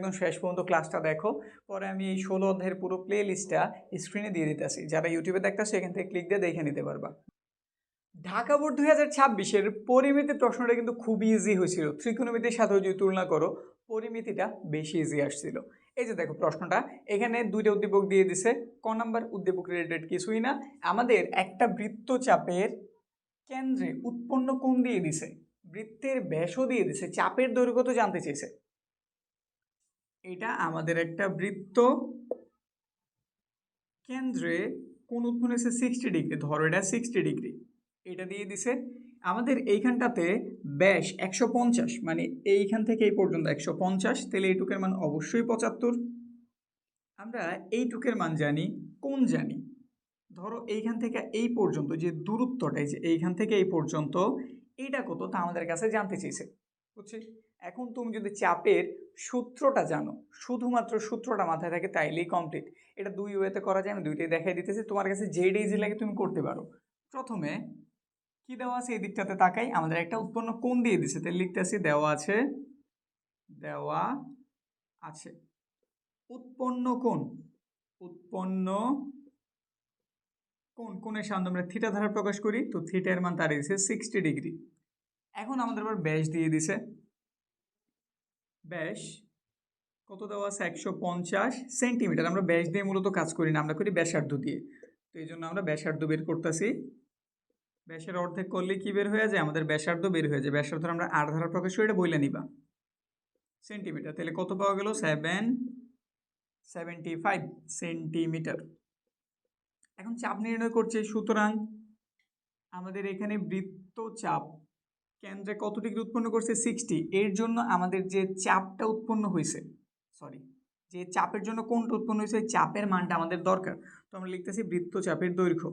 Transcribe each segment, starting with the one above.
একদম শেষ পর্যন্ত ক্লাসটা দেখো। পরে আমি এই 16 অধ্যায়ের পুরো প্লে লিস্টটা স্ক্রিনে দিয়ে দিতেছি, যারা ইউটিউবে দেখতেছো এখান থেকে ক্লিক দিয়ে দেখে নিতে পারবা। ঢাকা বোর্ড 2026-এর পরিমিতি প্রশ্নটা কিন্তু খুবই ইজি হয়েছিল। ত্রিকোণমিতির সাথে যদি তুলনা করো পরিমিতিটা বেশি ইজি আসছিল। এই যে দেখো প্রশ্নটা, এখানে দুইটা উদ্দীপক দিয়ে দিছে। ক নাম্বার উদ্দীপক রিলেটেড কিছুই না, আমাদের একটা বৃত্তচাপের কেন্দ্রে উৎপন্ন কোণ দিয়ে দিছে, বৃত্তের ব্যাসও দিয়ে দিছে, চাপের দৈর্ঘ্য তো জানতে চেয়েছে। এটা আমাদের একটা বৃত্ত কেন্দ্রে কোণ উৎপন্ন হয়েছে 60 ডিগ্রি, ধরো এটা 60 ডিগ্রি, এটা দিয়ে দিছে। আমাদের এইখানটাতে ব্যাস 150, মানে এইখান থেকে এই পর্যন্ত 150, তাহলে এইটুকের মান অবশ্যই 75। আমরা এইটুকের মান জানি, কোণ জানি। ধরো এইখান থেকে এই পর্যন্ত যে দূরত্বটা, যে এইখান থেকে এই পর্যন্ত, এটা কত তা আমাদের কাছে জানতে চেয়েছে, বুঝছি। এখন তুমি যদি চাপের সূত্রটা জানো, শুধুমাত্র সূত্রটা মাথায় থাকে, তাইলেই কমপ্লিট। এটা দুই ওয়েতে করা যায়, আমি দুইটাই দেখাই দিতেছি, তোমার কাছে যেটা ইজি লাগে তুমি করতে পারো। প্রথমে কি দেওয়া আছে এই দিকটাতে তাকাই, আমাদের একটা উৎপন্ন কোণ দিয়ে দিছে, তাই লিখতেছি দেওয়া আছে, দেওয়া আছে উৎপন্ন কোণ, উৎপন্ন কোণের সামনে আমরা থিটা দ্বারা প্রকাশ করি, তো থিটার মান তার দিছে 60 ডিগ্রি। এখন আমাদের আবার ব্যাস দিয়ে দিছে, ব্যাস কত দেওয়া আছে 150 সেন্টিমিটার। আমরা ব্যাস দিয়ে মূলত কাজ করি না, আমরা করি ব্যাসার্ধ দিয়ে, তো এই জন্য আমরা ব্যাসার্ধ বের করতেছি। ব্যাসের অর্ধেক করলে কি বের হয়ে যায়, আমাদের ব্যাসার্ধ বের হয়ে যায়। ব্যাসার্ধ আমরা আর ধারা প্রকাশ করি, এটা বইলে নিবা সেন্টিমিটার, তাহলে কত পাওয়া গেল 775 সেন্টিমিটার। এখন চাপ নির্ণয় করছে, সুতরাং আমাদের এখানে বৃত্তচাপ কেন্দ্রে কত ডিগ্রি উৎপন্ন করছে 60, এর জন্য আমাদের যে চাপটা উৎপন্ন হয়েছে, সরি, যে চাপের জন্য কোণটা উৎপন্ন হয়েছে চাপের মানটা আমাদের দরকার। তো আমরা লিখতেছি বৃত্তচাপের দৈর্ঘ্য,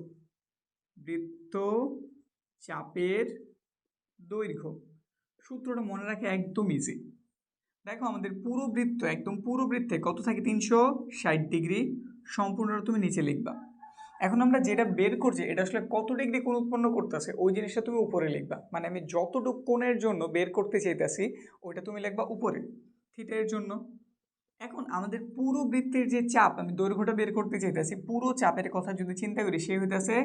বৃত্তচাপের দৈর্ঘ্য। সূত্রটা মনে রাখে একদম ইজি। দেখো আমাদের পুরো বৃত্ত, একদম পুরো বৃত্তে কত থাকে 360 ডিগ্রি, সম্পূর্ণটা তুমি নিচে লিখবা। এখন আমরা যেটা বের করছি এটা আসলে কত ডিগ্রি কোণ উৎপন্ন করতেছে ওই জিনিসটা তুমি উপরে লিখবা, মানে আমি যতটুকু কোণের জন্য বের করতে চাইতেছি ওইটা তুমি লিখবা উপরে, থিটার জন্য। এখন আমাদের পুরো বৃত্তের যে চাপ, আমি দৈর্ঘ্যটা বের করতে চাইতেছি, পুরো চাপের কথা যদি চিন্তা করি সে হইতেছে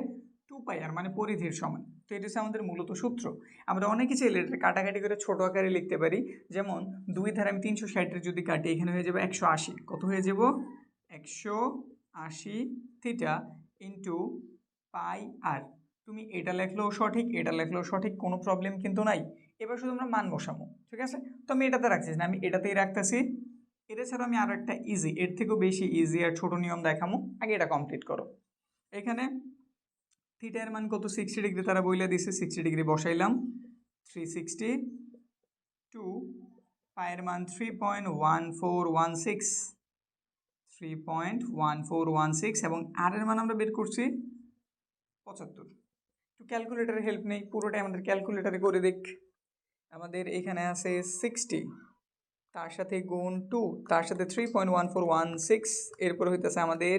2πr, মানে পরিধির সমান। তো এটা হচ্ছে আমাদের মূলত সূত্র। আমরা অনেকে চাইলে এটা কাটাকাটি করে ছোট আকারে লিখতে পারি, যেমন 2 ধারা আমি 360 যদি কাটি, এখানে হয়ে যাবে 180, কত হয়ে যাব 180 থিটা ইন্টু পাই আর। তুমি এটা লেখলেও সঠিক, এটা লেখলেও সঠিক, কোনো প্রবলেম কিন্তু নাই। এবার শুধু আমরা মান বসাবো, ঠিক আছে। তো আমি এটাতে রাখছি না, আমি এটাতেই রাখতেছি। এটা ছাড়া আমি আরো একটা ইজি, এর থেকেও বেশি ইজি আর ছোট নিয়ম দেখামো, আগে এটা কমপ্লিট করো। এখানে থিটার মান কত 60 ডিগ্রি, তারা বইলে দিছে, 60 ডিগ্রি বসাইলাম, 360 টু পায়ের মান 3.1416, 3.1416, এবং আর এর মান আমরা বের করছি 75। একটু ক্যালকুলেটারের হেল্প নেই, পুরোটাই আমাদের ক্যালকুলেটারে করে দেখ। আমাদের এখানে আছে 60, তার সাথে গুণ 2, তার সাথে 3.1416, এরপর হইতেছে আমাদের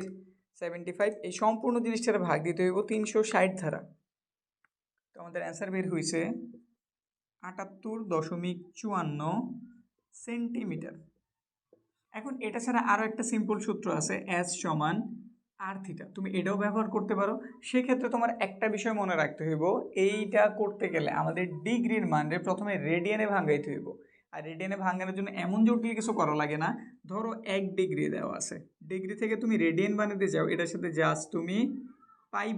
75, এই সম্পূর্ণ জিনিসটার ভাগ দিতে হইব 360 ধারা। তো আমাদের অ্যান্সার বের হয়েছে 78.54 সেন্টিমিটার। এখন এটা ছাড়া আরও একটা সিম্পল সূত্র আছে, এস সমান আর থিটা, তুমি এটাও ব্যবহার করতে পারো। সেক্ষেত্রে তোমার একটা বিষয় মনে রাখতে হইব, এইটা করতে গেলে আমাদের ডিগ্রির মানরে প্রথমে রেডিয়ানে ভাঙাইতে হইব। আর রেডিয়ানে ভাঙানোর জন্য এমন জটিল কিছু করা লাগে না। ধরো 1 ডিগ্রি দেওয়া আছে, ডিগ্রি থেকে তুমি রেডিয়ান বানাতে যাও, এটার সাথে জাস্ট তুমি পাই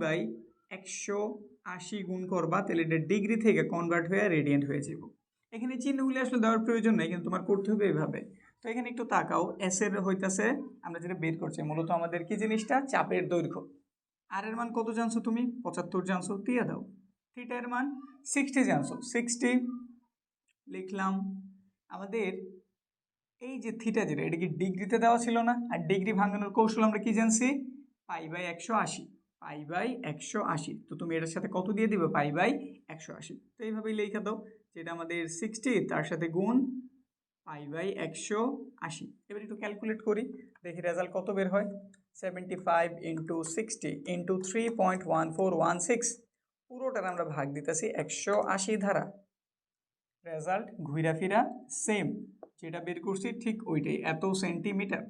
180 গুণ করবা, তাহলে এটা ডিগ্রি থেকে কনভার্ট হয়ে রেডিয়ান হয়ে যাব। এখানে চিহ্নগুলি আসলে দেওয়ার প্রয়োজন নেই, কিন্তু তোমার করতে হবে এভাবে। তো এখানে একটু তাকাও, এস এর হইতাছে আমরা যেটা বের করছি মূলত আমাদের কি জিনিসটা, চাপের দৈর্ঘ্য। আর এর মান কত জানছো তুমি, 75 জানছো, দিয়ে দাও। থিটা এর মান 60 জানছো, 60 লিখলাম। আমাদের এই যে থিটা যেটা, এটা কি ডিগ্রিতে দেওয়া ছিল না, আর ডিগ্রি ভাঙানোর কৌশল আমরা কি জানছি, পাই/180, পাই/180। তো তুমি এটার সাথে কত দিয়ে দিবে, পাই/180। তো এইভাবেই লেখা দাও, যেটা আমাদের 60 তার সাথে গুণ পাই/180। এবার একটু ক্যালকুলেট করি, দেখি রেজাল্ট কত বের হয়। 75 ইন্টু 60 ইন্টু 3.1416, পুরোটার আমরা ভাগ দিতেছি 180 ধারা। রেজাল্ট ঘুরা ফিরা সেম, যেটা বের করছি ঠিক ওইটাই, এত সেন্টিমিটার।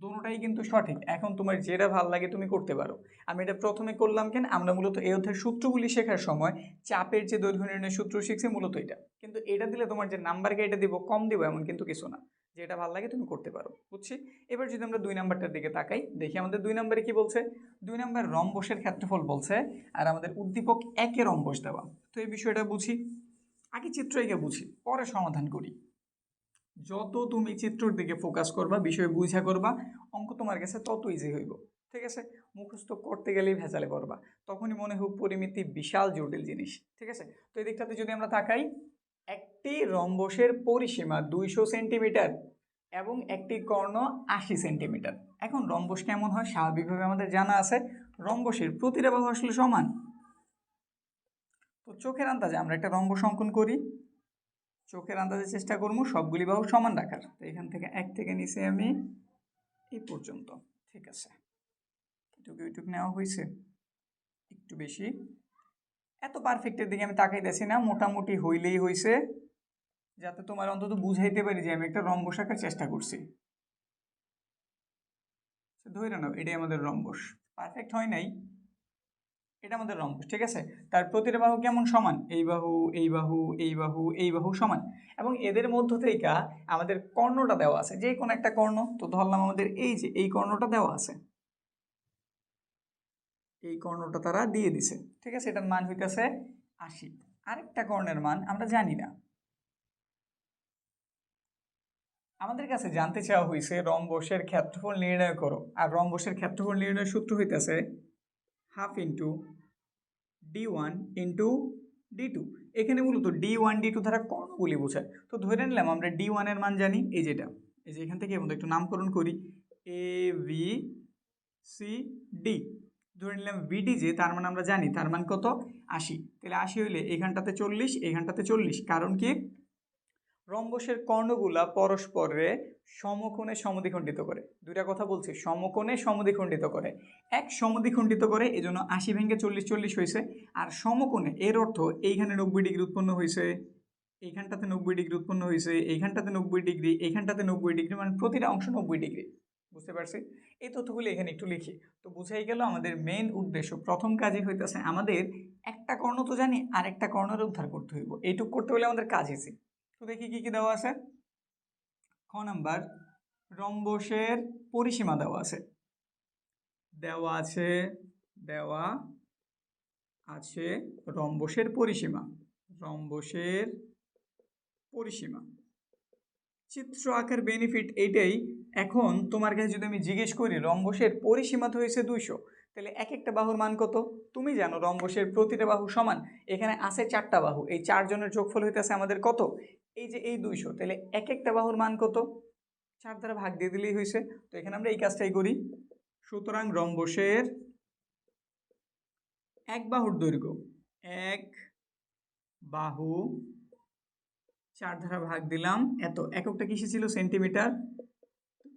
দুটোটাই কিন্তু সঠিক। এখন তোমার যেটা ভালো লাগে তুমি করতে পারো। আমি এটা প্রথমে করলাম কেন, আমরা মূলত এই অধ্যায়ের সূত্রগুলি শেখার সময় চাপের যে দৈর্ঘ্য নির্ণয়ের সূত্র শিখছি মূলত এটা, কিন্তু এটা দিলে তোমার যে নাম্বারকে এটা দিব কম দিব এমন কিন্তু কিছু না, যেটা ভালো লাগে তুমি করতে পারো, বুঝছি। এবার যদি আমরা 2 নাম্বারটার দিকে তাকাই, দেখি আমাদের 2 নাম্বারে কি বলছে। 2 নাম্বার রম্বসের ক্ষেত্রফল বলছে, আর আমাদের উদ্দীপক 1 রম্বস দেওয়া। তো এই বিষয়টা বুঝি, আগে চিত্র এঁকে বুঝি, পরে সমাধান করি। যত তুমি চিত্রর দিকে ফোকাস করবা, বিষয় বুঝা করবা, অঙ্ক তোমার কাছে তত ইজি হইব, ঠিক আছে। মুখস্থ করতে গেলেই ভেজালে পড়বা, তখনই মনে হোক পরিমিতি বিশাল জটিল জিনিস, ঠিক আছে। তো এই দিকটাতে যদি আমরা তাকাই, একটি রম্বসের পরিসীমা 200 সেন্টিমিটার এবং একটি কর্ণ 80 সেন্টিমিটার। এখন রম্বস কেমন হয় স্বাভাবিকভাবে আমাদের জানা আছে, রম্বসের প্রতিটা বাহু আসলে সমান। তো চোখের আন্দাজে আমরা একটা রম্বস অঙ্কন করি, চোখের আন্দাজে চেষ্টা করবো সবগুলি বাহু সমান রাখার। তো এখান থেকে 1 থেকে নিচে আমি এই পর্যন্ত, ঠিক আছে। এটুকু নেওয়া হয়েছে, একটু বেশি, এত পারফেক্টের দিকে আমি তাকাইতেছি না, মোটামুটি হইলেই হয়েছে, যাতে তোমার অন্তত বুঝাইতে পারি যে আমি একটা রম্বস আঁকার চেষ্টা করছি। ধরে নাও এটাই আমাদের রম্বস, পারফেক্ট হয় নাই, এটা আমাদের রম্বস, ঠিক আছে। তার প্রতিটা বাহু কেমন সমান, এই বাহু এই বাহু এই বাহু এই বাহু সমান, এবং এদের মধ্য থেকে আমাদের কর্ণটা দেওয়া আছে, যে কোনো একটা কর্ণ। তো ধরলাম আমাদের এই যে এই কর্ণটা দেওয়া আছে, এই কর্ণটা তারা দিয়ে দিছে, ঠিক আছে। এটার মান হইতেছে 80। আরেকটা কর্ণের মান আমরা জানি না, আমাদের কাছে জানতে চাওয়া হয়েছে রম্বসের ক্ষেত্রফল নির্ণয় করো, আর রম্বসের ক্ষেত্রফল নির্ণয়ের সূত্র হইতেছে half into d1 into d2। এখানে মূলত d1 d2 দ্বারা কর্ণগুলি বোঝায়। তো ধরে নিলাম আমরা d1 এর মান জানি, এই যেটা, এই যে এখান থেকে একটু নামকরণ করি, a b c d। ধরে নিলাম vd যে, তার মান আমরা জানি, তার মান কত 80। তাহলে 80 হইলে এইখানটাতে 40, এইখানটাতে 40, কারণ কি রম্বসের কর্ণগুলা পরস্পরে সমকোণে সমদ্বিখণ্ডিত করে। দুইটা কথা বলছি, সমকোণে সমদ্বিখণ্ডিত করে, এক সমদ্বিখণ্ডিত করে, এজন্য 80 ভেঙে 40 40 হয়েছে। আর সমকোণে এর অর্থ এইখানে 90 ডিগ্রি উৎপন্ন হয়েছে, এইখানটাতে 90 ডিগ্রি উৎপন্ন হয়েছে, এইখানটাতে 90 ডিগ্রি, এইখানটাতে 90 ডিগ্রি, মানে প্রতিটা অংশ 90 ডিগ্রি, বুঝতে পারছি। এই তথ্যগুলো এখানে একটু লিখি। তো বুঝাই গেল আমাদের মেইন উদ্দেশ্য, প্রথম কাজই হইতেছে আমাদের একটা কর্ণ তো জানি, আর একটা কর্ণের উদ্ধার করতে হইব, এইটুক করতে হলে আমাদের কাজ হয়েছে। তো দেখি কি কি দেওয়া আছে। খ নাম্বার, রম্বসের পরিসীমা দেওয়া আছে, দেওয়া আছে, দেওয়া আছে রম্বসের পরিসীমা, রম্বসের পরিসীমা। চিত্র আঁকার বেনিফিট এইটাই, এখন তোমার কাছে যদি আমি জিজ্ঞেস করি রম্বসের পরিসীমা তো হয়েছে 200, তাহলে এক একটা বাহুর মান কত তুমি জানো, রম্বসের প্রতিটা বাহু সমান, এখানে আছে 4টা বাহু, এই 4 জনের যোগফল হইতেছে আমাদের কত, এই যে এই 200, তাহলে এক একটা বাহুর মান কত, 4 দ্বারা ভাগ দিয়ে দিলেই হয়েছে। তো এখানে আমরা এই কাজটাই করি। সুতরাং রম্বসের এক বাহুর দৈর্ঘ্য, এক বাহু 4 দ্বারা ভাগ দিলাম, এত, এককটা কিসে ছিল সেন্টিমিটার,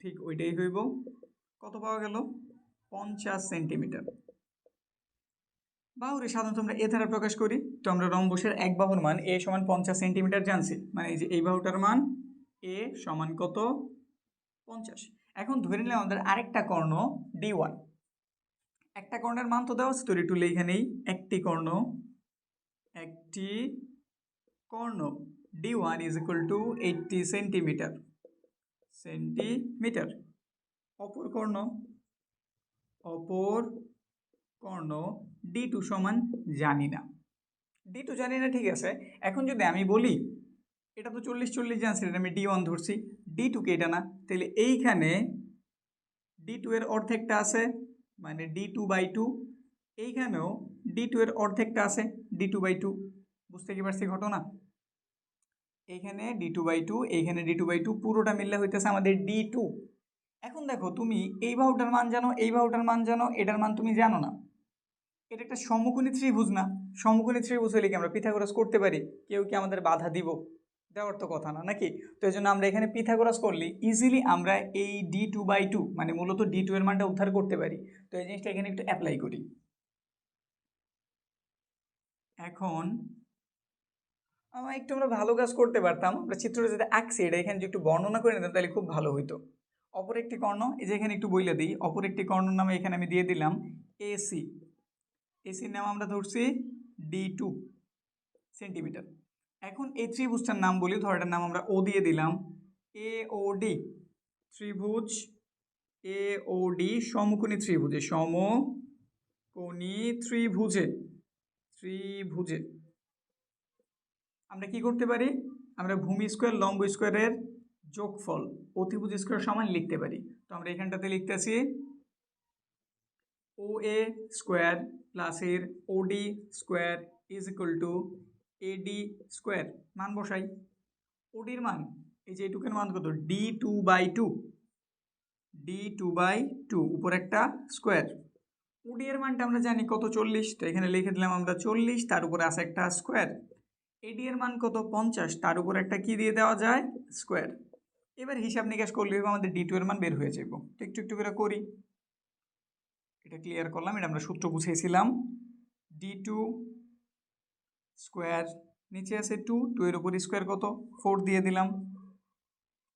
ঠিক ওইটাই হইব, কত পাওয়া গেল 50 সেন্টিমিটার। বাহুরে সাধারণত আমরা এ দ্বারা প্রকাশ করি, তো আমরা রম্বসের এক বাহুর মান এ সমান 50 সেন্টিমিটার জানছি, মানে এই যে এই বাহুটার মান এ সমান কত 50। এখন ধরে নিলাম আমাদের আরেকটা কর্ণ d1, একটা কর্ণের মান তো দেওয়া আছে, তো একটু লিখে নেই, একটি কর্ণ d1 is equal to 80 centimetre, অপর কর্ণ d2 সমান জানি না, ঠিক আছে। এখন যদি আমি বলি এটা তো 40 40 জানছি, এটা আমি d1 ধরছি, d2 কে এটা না, তাহলে এইখানে d2 এর অর্ধেকটা আছে, মানে d2/2, এইখানেও d2 এর অর্ধেকটা আছে, d2/2, বুঝতে কি পারছি ঘটনা, এইখানে d2/2, এইখানে d2/2, পুরোটা মিললে হইতেছে আমাদের d2। এখন দেখো তুমি এই বাহুটার মান জানো, এই বাহুটার মান জানো, এটার মান তুমি জানো না, এটা একটা সমকোণী ত্রিভুজ না, সমকোণী ত্রিভুজ হলে কি আমরা পিথাগোরাস করতে পারি, কেউ কি আমাদের বাধা দিব, দেওয়ার তো কথা না নাকি। তো এই জন্য আমরা এখানে পিথাগোরাস করলে ইজিলি আমরা এই d2/2 মানে মূলত d2 এর মানটা উদ্ধার করতে পারি। তো এই জিনিসটা এখানে একটু অ্যাপ্লাই করি। এখন একটু আমরা ভালো কাজ করতে পারতাম, আমরা চিত্রটা যেটা আঁকছি এটা এখানে যদি একটু বর্ণনা করে নিতাম তাহলে খুব ভালো হইতো। অপর একটি কর্ণ, এই যে এখানে একটু বইলে দিই, অপর একটি কর্ণর নামে এখানে আমি দিয়ে দিলাম এসি। এসির নাম আমরা ধরছি D2 সেন্টিমিটার। এখন এই ত্রিভুজটার নাম বলি, ধর এটার নাম আমরা ও দিয়ে দিলাম, AOD ত্রিভুজ AOD সমকোণী ত্রিভুজে, সমকোণী ত্রিভুজে ত্রিভুজে আমরা কি করতে পারি, আমরা ভূমি স্কোয়ার লম্ব স্কোয়ারের যোগফল অতিভুজ স্কোয়ার সমান লিখতে পারি। তো আমরা এখানটাতে লিখতেছি OA স্কোয়ার প্লাস এর OD square is equal to AD square. মান বসাই, ওডির মান এই যে এইটুকের মান কত, D2/2, D2/2 উপর একটা স্কোয়ার। ওডি এর মানটা আমরা জানি কত, 40, তো এখানে লিখে দিলাম আমরা 40, তার উপরে আছে একটা স্কোয়ার। এডি এর মান কত, 50, তার উপর একটা কি দিয়ে দেওয়া যায়, স্কোয়ার। এবার হিসাব নিকাশ করলে আমাদের D2 এর মান বের হয়ে যাব। তো একটু একটু করে করি, এটা ক্লিয়ার করলাম, এটা আমরা সূত্র বুঝেছিলাম। D2 স্কোয়ার, নিচে আছে 2, 2 এর উপর স্কোয়ার কত, 4 দিয়ে দিলাম।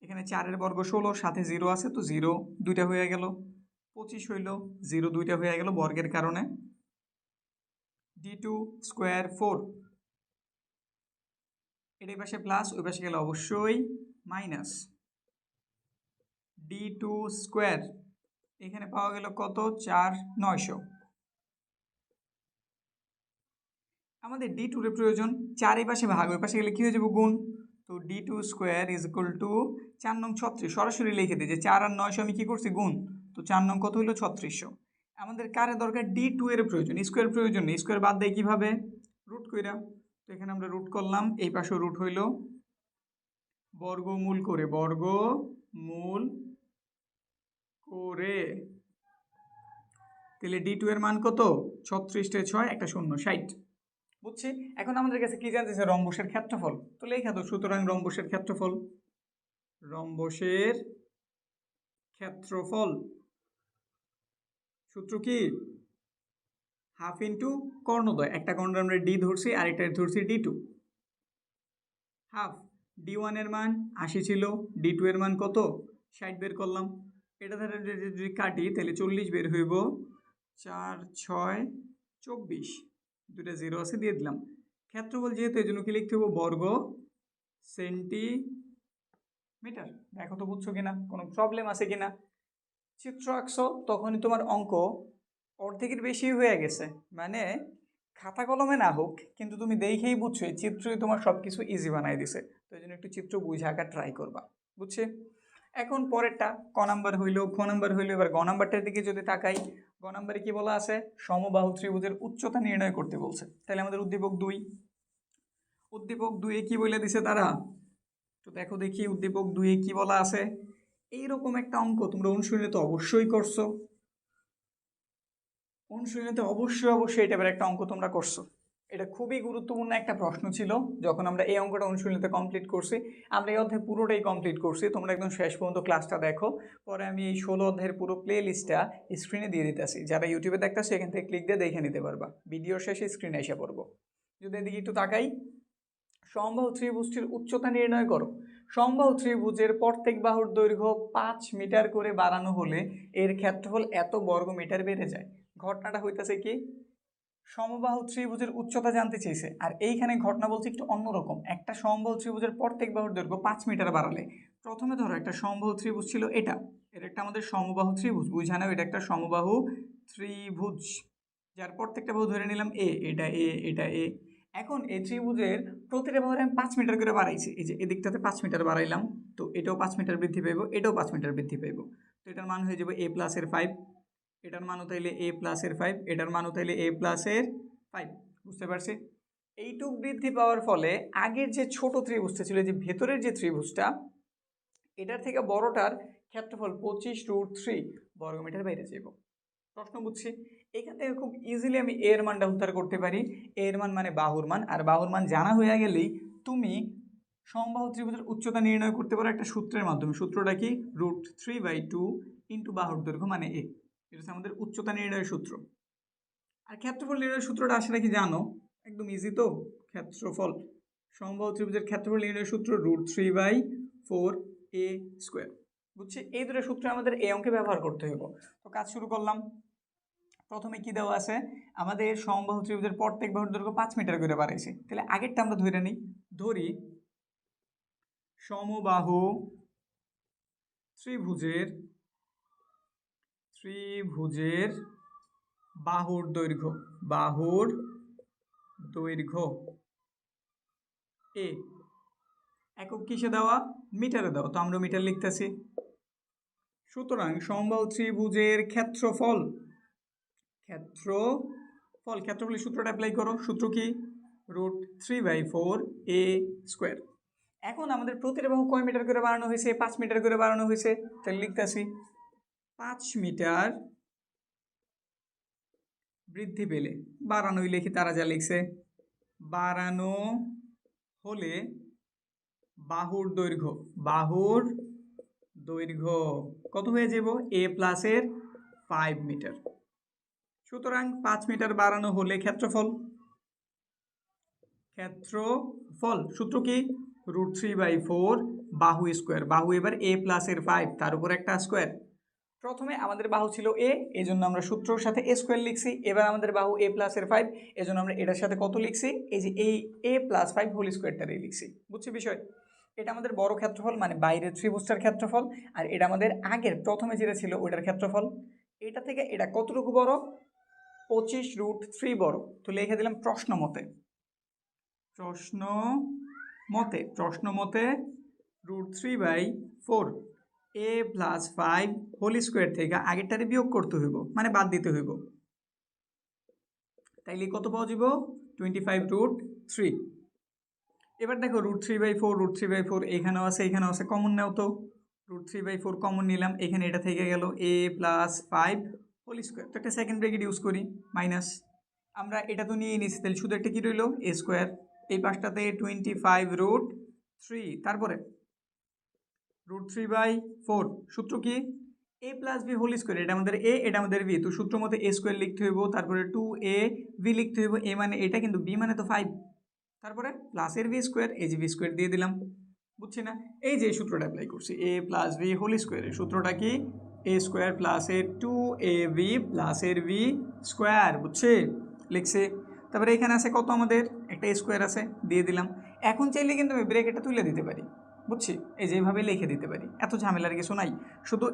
এখানে 4 বর্গ 16, সাথে 0 আছে তো 0 দুইটা হয়ে গেল, 25 হইল, 0 দুইটা হয়ে গেল বর্গের কারণে। D2 স্কোয়ার 4, এটাই পাশে প্লাস, ওই পাশে গেলে অবশ্যই মাইনাস। D2 স্কোয়ার এখানে পাওয়া গেল কত, 4900। আমাদের D2 এর প্রয়োজন, 4 এই পাশে ভাগ, ওই পাশে গেলে কি হয়ে যাবে, গুণ। তো D2 square is equal to 4 নং 36, সরাসরি লিখে দিই যে 4 আর 900 আমি কি করছি, গুণ। তো 4 নং কত হইলো, 3600। আমাদের কারে দরকার, D2 এর প্রয়োজন, স্কোয়ার প্রয়োজন নেই, স্কোয়ার বাদ দেয় কিভাবে, রুট কইরা। তো এখানে আমরা রুট করলাম, এই পাশেও রুট হইল, বর্গমূল করে, বর্গমূল করে, তাহলে D2 এর মান কত, 36 6 একটা শূন্য, 60। বুঝছি। এখন আমাদের কাছে কি জানতেছে, রম্বসের ক্ষেত্রফল। তো লেখা তো, সুতরাং রম্বসের ক্ষেত্রফল, রম্বসের ক্ষেত্রফল সূত্র কি, হাফ ইন্টু কর্ণদ্বয়, একটা কর্ণের আমরা D ধরছি, আরেকটা ধরছি D2, হাফ। D1 এর মান 80 ছিল, D2 এর মান কত, 60 বের করলাম। এটা ধরে যদি কাটি তাহলে 40 বের হইব, 4 6 24, দুটা 0 আছে দিয়ে দিলাম। ক্ষেত্রফল যেহেতু এই জন্য কি লিখতে হবে, বর্গ সেন্টিমিটার। দেখো তো বুঝছো কিনা, কোনো প্রবলেম আছে কিনা। চিত্র আঁকছো তখনই তোমার অঙ্ক অর্ধেকের বেশি হয়ে গেছে, মানে খাতা কলমে না হোক কিন্তু তুমি দেখেই বুঝছো এই চিত্রই তোমার সব কিছু ইজি বানাই দিছে। তো এই জন্য একটু চিত্র বুঝে আঁকা ট্রাই করবা, বুঝছে। এখন পরেরটা ক নাম্বার হইলো, খ নাম্বার হইলো, এবার গ নাম্বারটার দিকে যদি তাকাই, গ নাম্বারে কি বলা আছে, সমবাহু ত্রিভুজের উচ্চতা নির্ণয় করতে বলছে। তাহলে আমাদের উদ্দীপক 2, উদ্দীপক 2 কি বলে দিছে তারা, তো দেখো দেখি উদ্দীপক 2 কি বলা আছে। এইরকম একটা অঙ্ক তোমরা অনুশীলনে তো অবশ্যই করছো, অনুশীলনীতে অবশ্যই এটা একটা অঙ্ক তোমরা করছো। এটা খুবই গুরুত্বপূর্ণ একটা প্রশ্ন ছিল যখন আমরা এই অঙ্কটা অনুশীলনীতে কমপ্লিট করছি। আমরা এই অধ্যায় পুরোটাই কমপ্লিট করছি, তোমরা একদম শেষ পর্যন্ত ক্লাসটা দেখো। পরে আমি এই 16 অধ্যায়ের পুরো প্লে লিস্টটা স্ক্রিনে দিয়ে দিতেছি, যারা ইউটিউবে দেখতেছে এখান থেকে ক্লিক দিয়ে দেখে নিতে পারবা, ভিডিওর শেষে স্ক্রিনে এসে পড়বো। যদি এদিকে একটু তাকাই, সমবাহু ত্রিভুজটির উচ্চতা নির্ণয় করো। সমবাহু ত্রিভুজের প্রত্যেক বাহুর দৈর্ঘ্য 5 মিটার করে বাড়ানো হলে এর ক্ষেত্রফল এত বর্গ মিটার বেড়ে যায়। ঘটনাটা হইতেছে কি, সমবাহু ত্রিভুজের উচ্চতা জানতে চেয়েছে, আর এইখানে ঘটনা বলছে একটু অন্যরকম। একটা সমবাহু ত্রিভুজের প্রত্যেক বাহুর দৈর্ঘ্য 5 মিটার বাড়ালে, প্রথমে ধরো একটা সমবাহু ত্রিভুজ ছিল এটা, এটা একটা আমাদের সমবাহু ত্রিভুজ, বুঝা নাও এটা একটা সমবাহু ত্রিভুজ, যার প্রত্যেকটা বাহু ধরে নিলাম এ, এটা এ, এটা এ। এখন এই ত্রিভুজের প্রতিটা বাহুর আমি 5 মিটার করে বাড়াইছি, এই যে এদিকটাতে 5 মিটার বাড়াইলাম, তো এটাও 5 মিটার বৃদ্ধি পাইব, এটাও 5 মিটার বৃদ্ধি পাইব। তো এটার মান হয়ে যাবে a প্লাস এর 5, এটার মানও তাইলে a প্লাস এর 5, এটার মানও তাইলে a প্লাস এর 5। বুঝতে পারছি। এইটুক বৃদ্ধি পাওয়ার ফলে আগের যে ছোট ত্রিভুজটা ছিল, যে ভেতরের যে ত্রিভুজটা, এটার থেকে বড়টার ক্ষেত্রফল 25√3 বর্গমিটার বাইরে যাব। প্রশ্ন বুঝছি। এখান থেকে খুব ইজিলি আমি এর মানটা উদ্ধার করতে পারি। এর মান মানে বাহুর মান, আর বাহুর মান জানা হয়ে গেলেই তুমি সমবাহু ত্রিভুজের উচ্চতা নির্ণয় করতে পারো একটা সূত্রের মাধ্যমে। সূত্রটা কি, √3/2 ইন্টু বাহুর দৈর্ঘ্য মানে এ, এটা হচ্ছে আমাদের উচ্চতা নির্ণয়ের সূত্র। আর ক্ষেত্রফল নির্ণয়ের সূত্রটা আসলে কি জানো, একদম ইজি তো। ক্ষেত্রফল সমবাহু ত্রিভুজের ক্ষেত্রফল নির্ণয়ের সূত্র √3/4a²। বুঝছি, এই দুটো সূত্র আমাদের এই অঙ্কে ব্যবহার করতে হইব। তো কাজ শুরু করলাম। প্রথমে কি দেওয়া আছে, আমাদের সমবাহু ত্রিভুজের প্রত্যেক বাহুর দৈর্ঘ্য 5 মিটার করে বাড়াইছে। তাহলে আগেরটা আমরা ধরে নিই, ধরি সমবাহু ত্রিভুজের বাহুর দৈর্ঘ্য এ একক কিসে দেওয়া, মিটারে দেওয়া, তো আমরা মিটার লিখতেছি। সুতরাং সমবাহু ত্রিভুজের ক্ষেত্রফলের সূত্রটা অ্যাপ্লাই করো। সূত্র কি, √3/4a²। এখন আমাদের প্রতিটা বাহু কয় মিটার করে বাড়ানো হয়েছে, 5 মিটার করে বাড়ানো হয়েছে। তাহলে লিখতেছি 5 মিটার বৃদ্ধি পেলে, বাড়ানোই লিখি, তারা যা লিখছে, বাড়ানো হলে বাহুর দৈর্ঘ্য কত হয়ে যাব, a প্লাসের 5 মিটার। সুতরাং 5 মিটার বাড়ানো হলে ক্ষেত্রফল সূত্র কি, √3/4 বাহু স্কোয়ার, বাহু এবার a প্লাসের 5, তার উপর একটা স্কোয়ার। প্রথমে আমাদের বাহু ছিল a, এই জন্য আমরা সূত্রর সাথে a স্কোয়ার লিখছি। এবার আমাদের বাহু a প্লাসের 5, এই জন্য আমরা এটার সাথে কত লিখছি, এই যে এই a প্লাস 5 হোল স্কোয়ারটারই লিখছি। বুঝছি বিষয়? এটা আমাদের বড় ক্ষেত্রফল, মানে বাইরের ত্রিভুজটার ক্ষেত্রফল, আর এটা আমাদের আগের প্রথমে যেটা ছিল ওইটার ক্ষেত্রফল। এটা থেকে এটা কতটুকু বড়, 25√3 বড়। তো লিখে দিলাম প্রশ্ন মতে √3/4 a প্লাস 5 হোল স্কোয়ার থেকে আগেরটারে বিয়োগ করতে হইব, মানে বাদ দিতে হইব। তাইলে কত পাওয়া যাব, 25√3। এবার দেখো √3/4 এখানেও আছে কমন নাও, তো √3/4 কমন নিলাম, এখানে এটা থেকে গেল a প্লাস 5 হোল স্কোয়ার। তো একটা সেকেন্ড ব্র্যাকেট ইউজ করি, মাইনাস, আমরা এটা তো নিয়েই নিচ্ছি, তাহলে শুধু একটা কি রইল, a স্কোয়ার। এই পাশটাতে 25√3, তারপরে √3/4, সূত্র কি, a plus b whole square, এটা আমাদের a, এটা আমাদের b, তো সূত্র মতো a স্কোয়ার লিখতে হইব, তারপরে 2ab লিখতে হইব, a মানে এটা, কিন্তু b মানে তো 5, তারপরে প্লাসের বি স্কোয়ার, এই যে বি স্কোয়ার দিয়ে দিলাম। বুঝছি না, এই যে সূত্রটা অ্যাপ্লাই করছি, a প্লাস বি হোল স্কোয়ারের সূত্রটা কি, a স্কোয়ার প্লাসের 2ab প্লাসের বি স্কোয়ার। বুঝছি, লিখছি। তারপরে এখানে আছে কত, আমাদের একটা স্কোয়ার আছে, দিয়ে দিলাম। এখন চাইলে কিন্তু আমি ব্রেকেটটা তুলে দিতে পারি, বুঝছি, এই যেভাবে লিখে দিতে পারি, এত ঝামেলার কিছু নাই। শুধু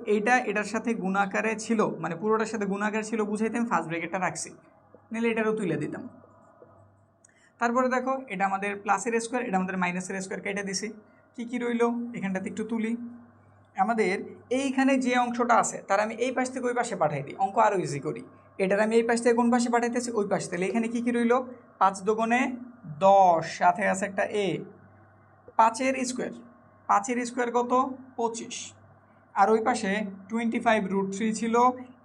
এটার সাথে গুণাকারে ছিল, মানে পুরোটার সাথে গুণাকার ছিল বুঝাইতে আমি ফার্স্ট ব্রেকেটটা রাখছি, নাহলে এটারও তুলে দিতাম। তারপরে দেখো, এটা আমাদের প্লাসের স্কোয়ার, এটা আমাদের মাইনাসের স্কোয়ার, কেটে দিছি। কি রইল, এখানটাতে একটু তুলি। আমাদের এইখানে যে অংশটা আছে তার আমি এই পাশ থেকে ওই পাশে পাঠাই দিই, অঙ্ক আরও ইজি করি। এটার আমি এই পাশ থেকে কোন পাশে পাঠাইতেছি, ওই পাশে। তাহলে এখানে কি রইল, 5 দুগুণে 10, সাথে আছে একটা a, 5-এর স্কোয়ার কত, 25, আর ওই পাশে 25√3 ছিল,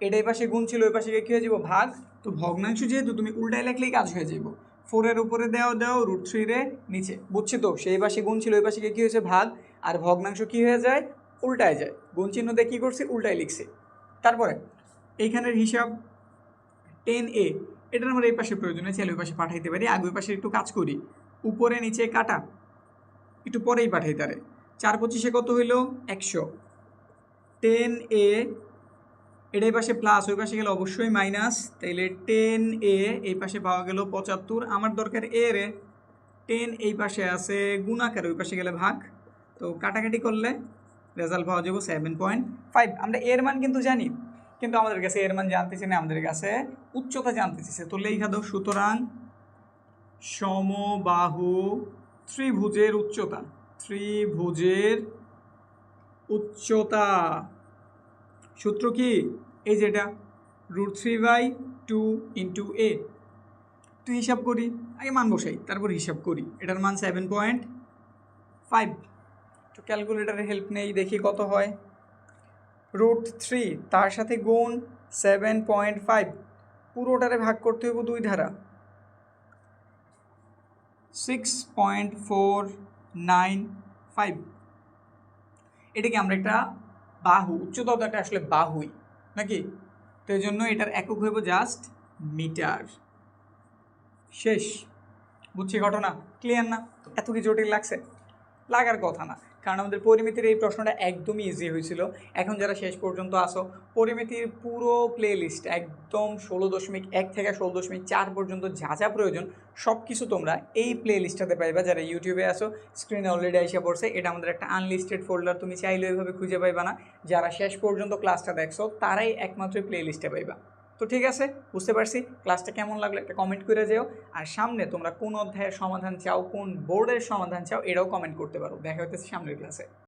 এটা এই পাশে গুণ ছিল, ওই পাশে কী হয়ে যাব, ভাগ। তো ভগ্নাংশ যেহেতু, তুমি উল্টায় লেখলেই কাজ হয়ে যাব। 4-এর উপরে দাও √3 নিচে। বুঝছি তো, সেই পাশে গুণ ছিল, ওই পাশে কী হয়েছে, ভাগ, আর ভগ্নাংশ কী হয়ে যায়, উল্টায় যায়। গুণ চিহ্ন দিয়ে কী করছি, উল্টায় লিখছি। তারপরে এইখানের হিসাব 10a, এটার আমার এই পাশে প্রয়োজন আছে, ওই পাশে পাঠাইতে পারি। আগে ওই পাশে একটু কাজ করি, উপরে নিচে কাটা, একটু পরেই পাঠাই তারে। 4×25 কত হইল, 100। 10a, এটা এই পাশে প্লাস, ওই পাশে গেলে অবশ্যই মাইনাস, তাইলে 10a এই পাশে পাওয়া গেল 75। আমার দরকার a রে, 10 এই পাশে আছে গুণাকার, ওই পাশে গেলে ভাগ, তো কাটাকাটি করলে রেজাল্ট পাওয়া যাবে 7.5। আমরা এর মান কিন্তু জানি, কিন্তু আমাদের কাছে এর মান জানতেছি না, আমাদের কাছে উচ্চতা জানতেছি। তো লেখা দাও, সুতরাং সমবাহু ত্রিভুজের উচ্চতা সূত্র কি, এই যেটা √3/2 × a। তো হিসাব করি, আগে মান বসাই, তারপর হিসাব করি। এটার মান 7.5। তো ক্যালকুলেটারের হেল্প নেই, দেখি কত হয়। √3 তার সাথে গুণ 7.5, পুরোটারে ভাগ করতে হইব 2 দ্বারা, 6.495। এটাকে আমরা একটা বাহু, উচ্চতা তো একটা আসলে বাহুই নাকি, তো এই জন্য এটার একক হইব জাস্ট মিটার। শেষ। বুঝছি ঘটনা ক্লিয়ার না? এত কি জটিল লাগছে? লাগার কথা না, কারণ আমাদের পরিমিতির এই প্রশ্নটা একদমই ইজি হয়েছিল। এখন যারা শেষ পর্যন্ত আসো, পরিমিতির পুরো প্লে লিস্ট একদম 16.1 থেকে 16.4 পর্যন্ত যা যা প্রয়োজন সব কিছু তোমরা এই প্লে লিস্টটাতে পাইবা। যারা ইউটিউবে আসো, স্ক্রিনে অলরেডি এসে পড়ছে, এটা আমাদের একটা আনলিস্টেড ফোল্ডার, তুমি চাইলে ওইভাবে খুঁজে পাইবা না। যারা শেষ পর্যন্ত ক্লাসটা দেখছো তারাই একমাত্র প্লে লিস্টে পাইবা। তো ঠিক আছে, বুঝতে পারছি। ক্লাসটা কেমন লাগলো একটা কমেন্ট করে যেও। আর সামনে তোমরা কোন অধ্যায়ের সমাধান চাও, কোন বোর্ডের সমাধান চাও, এটাও কমেন্ট করতে পারো। দেখা হইতেছে সামনের ক্লাসে।